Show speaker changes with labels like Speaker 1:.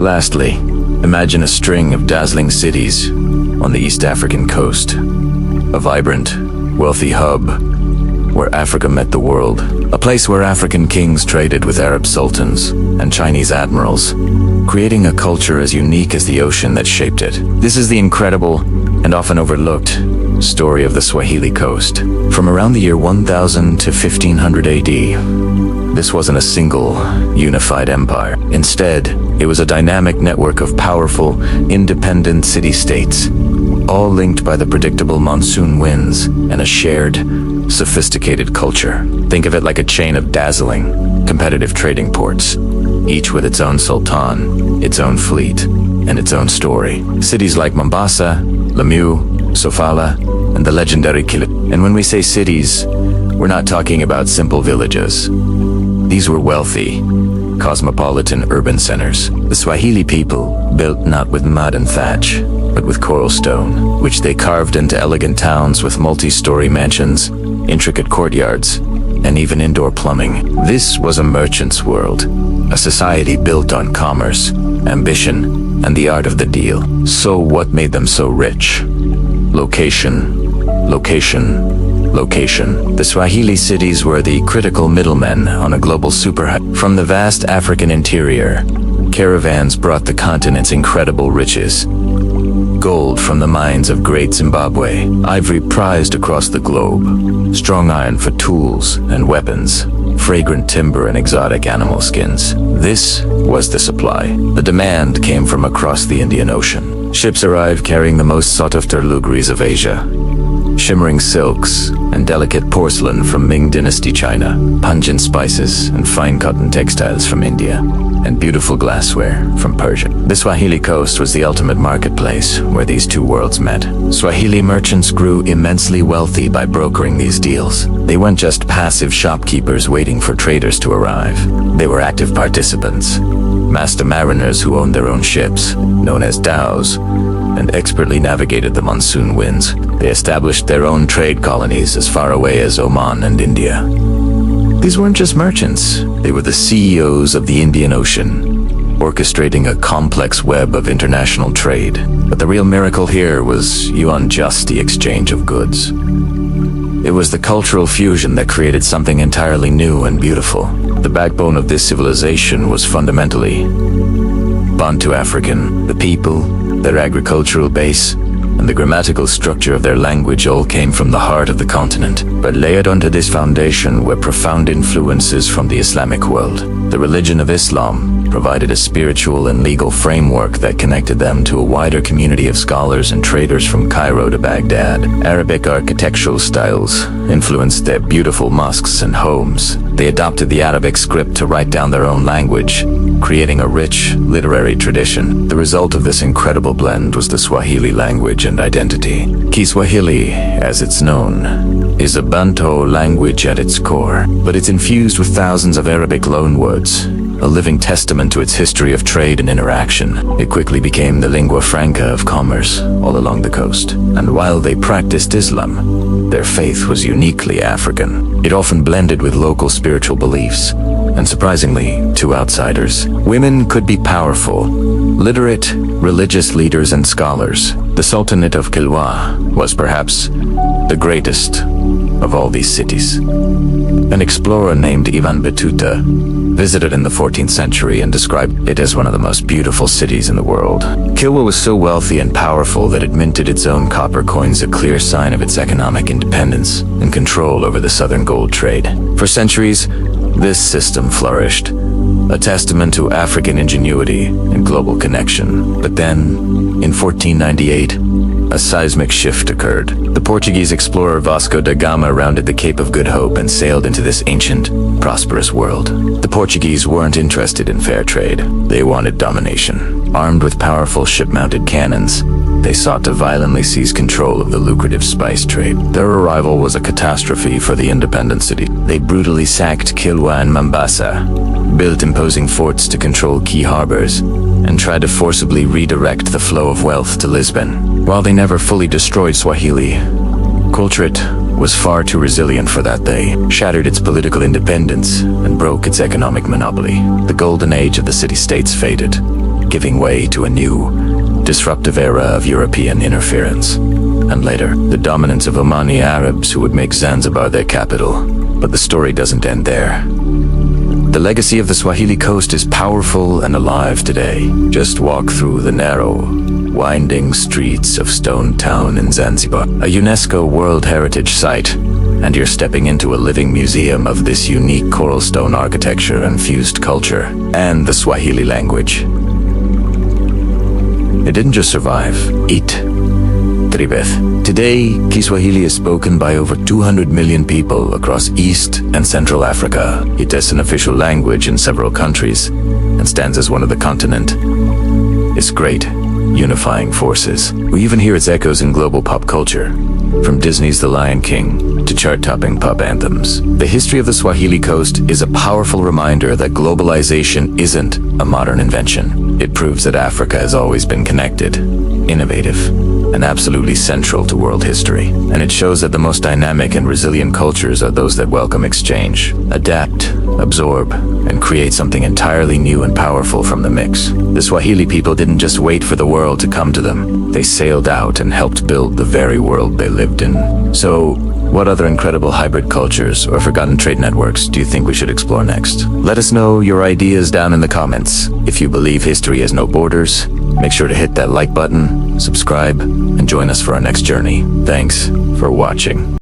Speaker 1: Lastly, imagine a string of dazzling cities on the East African coast. A vibrant, wealthy hub where Africa met the world. A place where African kings traded with Arab sultans and Chinese admirals, creating a culture as unique as the ocean that shaped it. This is the incredible and often overlooked story of the Swahili Coast. From around the year 1000 to 1500 AD, this wasn't a single, unified empire. Instead, it was a dynamic network of powerful, independent city-states, all linked by the predictable monsoon winds and a shared, sophisticated culture. Think of it like a chain of dazzling, competitive trading ports, each with its own sultan, its own fleet, and its own story. Cities like Mombasa, Lamu, Sofala, and the legendary Kilwa. And when we say cities, we're not talking about simple villages. These were wealthy, cosmopolitan urban centers. The Swahili people built not with mud and thatch, but with coral stone, which they carved into elegant towns with multi-story mansions, intricate courtyards, and even indoor plumbing. This was a merchant's world, a society built on commerce, ambition, and the art of the deal. So what made them so rich? Location, location, location. The Swahili cities were the critical middlemen on a global superhighway. From the vast African interior, caravans brought the continent's incredible riches. Gold from the mines of Great Zimbabwe, ivory prized across the globe, strong iron for tools and weapons, fragrant timber and exotic animal skins. This was the supply. The demand came from across the Indian Ocean. Ships arrived carrying the most sought-after luxuries of Asia, shimmering silks and delicate porcelain from Ming Dynasty China, pungent spices and fine cotton textiles from India, and beautiful glassware from Persia. The Swahili Coast was the ultimate marketplace where these two worlds met. Swahili merchants grew immensely wealthy by brokering these deals. They weren't just passive shopkeepers waiting for traders to arrive. They were active participants, master mariners who owned their own ships, known as dhows, and expertly navigated the monsoon winds. They established their own trade colonies as far away as Oman and India. These weren't just merchants, they were the CEOs of the Indian Ocean, orchestrating a complex web of international trade. But the real miracle here was just the exchange of goods. It was the cultural fusion that created something entirely new and beautiful. The backbone of this civilization was fundamentally Bantu African. The people, their agricultural base, and the grammatical structure of their language all came from the heart of the continent. But layered onto this foundation were profound influences from the Islamic world. The religion of Islam provided a spiritual and legal framework that connected them to a wider community of scholars and traders from Cairo to Baghdad. Arabic architectural styles influenced their beautiful mosques and homes. They adopted the Arabic script to write down their own language, creating a rich literary tradition. The result of this incredible blend was the Swahili language and identity. Kiswahili, as it's known, is a Bantu language at its core, but it's infused with thousands of Arabic loanwords, a living testament to its history of trade and interaction. It quickly became the lingua franca of commerce all along the coast. And while they practiced Islam, their faith was uniquely African. It often blended with local spiritual beliefs. And surprisingly, to outsiders, women could be powerful, literate, religious leaders and scholars. The Sultanate of Kilwa was perhaps the greatest of all these cities. An explorer named Ibn Battuta visited in the 14th century and described it as one of the most beautiful cities in the world. Kilwa was so wealthy and powerful that it minted its own copper coins, a clear sign of its economic independence and control over the southern gold trade. For centuries, this system flourished, a testament to African ingenuity and global connection. But then, in 1498, a seismic shift occurred. The Portuguese explorer Vasco da Gama rounded the Cape of Good Hope and sailed into this ancient, prosperous world. The Portuguese weren't interested in fair trade. They wanted domination. Armed with powerful ship-mounted cannons, they sought to violently seize control of the lucrative spice trade. Their arrival was a catastrophe for the independent city. They brutally sacked Kilwa and Mombasa, built imposing forts to control key harbors, and tried to forcibly redirect the flow of wealth to Lisbon. While they never fully destroyed Swahili, culture was far too resilient for that. They shattered its political independence and broke its economic monopoly. The golden age of the city-states faded. giving way to a new, disruptive era of European interference. And later, the dominance of Omani Arabs who would make Zanzibar their capital. But the story doesn't end there. The legacy of the Swahili Coast is powerful and alive today. Just walk through the narrow, winding streets of Stone Town in Zanzibar, a UNESCO World Heritage Site, and you're stepping into a living museum of this unique coral stone architecture and fused culture, and the Swahili language. It didn't just survive, it thriveth. Today, Kiswahili is spoken by over 200 million people across East and Central Africa. It is an official language in several countries and stands as one of the continent's great unifying forces. We even hear its echoes in global pop culture, from Disney's The Lion King to chart-topping pop anthems. The history of the Swahili Coast is a powerful reminder that globalization isn't a modern invention. It proves that Africa has always been connected, innovative, and absolutely central to world history. And it shows that the most dynamic and resilient cultures are those that welcome exchange, adapt, absorb, and create something entirely new and powerful from the mix. The Swahili people didn't just wait for the world to come to them. They sailed out and helped build the very world they lived in. So, what other incredible hybrid cultures or forgotten trade networks do you think we should explore next? Let us know your ideas down in the comments. If you believe history has no borders, make sure to hit that like button, subscribe, and join us for our next journey. Thanks for watching.